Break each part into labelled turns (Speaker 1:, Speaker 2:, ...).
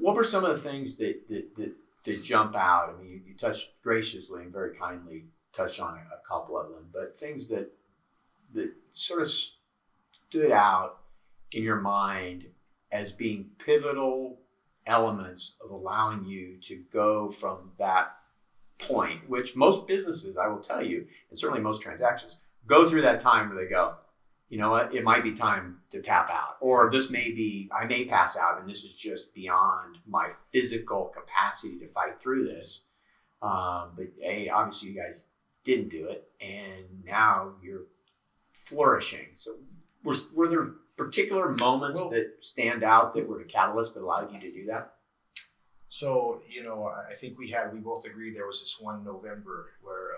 Speaker 1: what were some of the things that jump out? I mean, you touched graciously and very kindly touched on a couple of them, but things that sort of stood out in your mind as being pivotal elements of allowing you to go from that point, which most businesses, I will tell you, and certainly most transactions, go through that time where they go, you know what, it might be time to tap out, or I may pass out and this is just beyond my physical capacity to fight through this. But hey, obviously you guys didn't do it, and now you're flourishing. So were there particular moments that stand out that were the catalyst that allowed you to do that?
Speaker 2: So, I think we both agreed there was this one November where,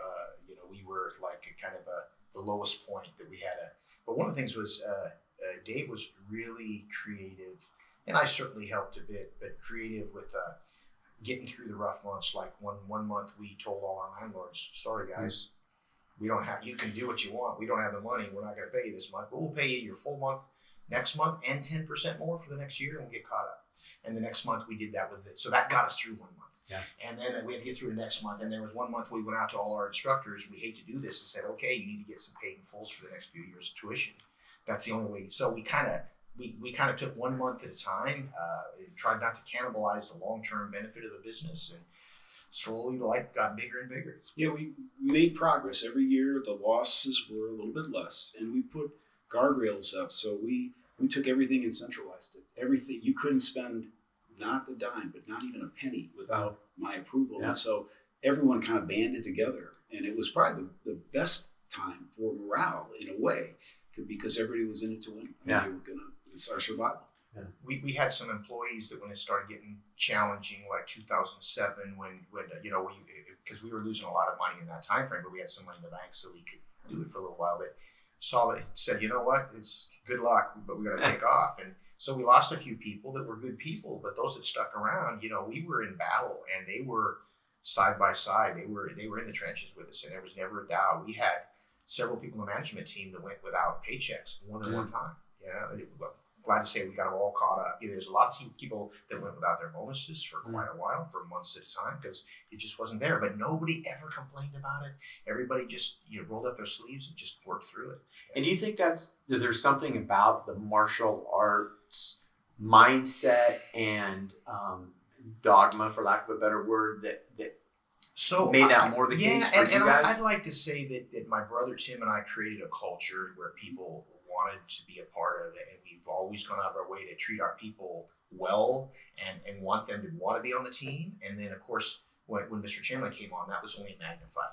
Speaker 2: we were like kind of the lowest point that we had. But one of the things was Dave was really creative, and I certainly helped a bit, but creative with getting through the rough months. Like one month we told all our landlords, sorry guys, we don't have, you can do what you want. We don't have the money. We're not going to pay you this month, but we'll pay you your full month next month and 10% more for the next year, and we'll get caught up. And the next month we did that with it. So that got us through 1 month. Yeah. And then we had to get through the next month. And there was 1 month we went out to all our instructors. We hate to do this and said, okay, you need to get some paid in fulls for the next few years of tuition. That's the only way. So we kind of took 1 month at a time, tried not to cannibalize the long-term benefit of the business, and slowly the light got bigger and bigger.
Speaker 3: Yeah, we made progress. Every year the losses were a little bit less, and we put guardrails up. So we took everything and centralized it. Everything, you couldn't spend not a dime, but not even a penny without my approval. Yeah. And so everyone kind of banded together, and it was probably the best time for morale in a way, because everybody was in it to win.
Speaker 1: Yeah.
Speaker 3: It's our survival.
Speaker 2: Yeah. We had some employees that when it started getting challenging, like 2007, when because we were losing a lot of money in that time frame, but we had some money in the bank, so we could do it for a little while. But said, you know what, it's good luck, but we got to take off. And so we lost a few people that were good people, but those that stuck around, we were in battle, and they were side by side. They were in the trenches with us, and there was never a doubt. We had several people in the management team that went without paychecks more than one time. Glad to say we got them all caught up. There's a lot of people that went without their bonuses for quite a while, for months at a time, because it just wasn't there. But nobody ever complained about it. Everybody just rolled up their sleeves and just worked through it.
Speaker 1: And do you think that there's something about the martial arts mindset and dogma, for lack of a better word, that made that more the case for you guys?
Speaker 2: I'd like to say that my brother Tim and I created a culture where people wanted to be a part of it, and we've always gone out of our way to treat our people well and want them to want to be on the team. And then of course when Mr. Chandler came on, that was only magnified.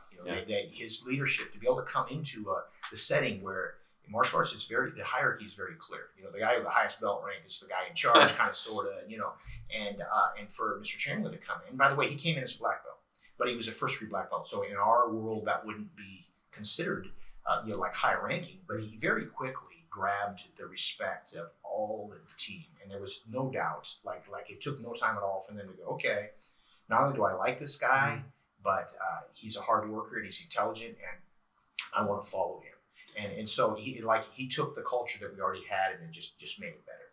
Speaker 2: His leadership to be able to come into the setting where martial arts is the hierarchy is very clear. The guy with the highest belt rank is the guy in charge, kind of, sort of, and for Mr. Chandler to come in, by the way, he came in as a black belt, but he was a first degree black belt. So in our world, that wouldn't be considered like high ranking, but he very quickly grabbed the respect of all the team, and there was no doubt. Like it took no time at all for them to go, okay, not only do I like this guy, but he's a hard worker and he's intelligent, and I want to follow him. And so he took the culture that we already had and just made it better.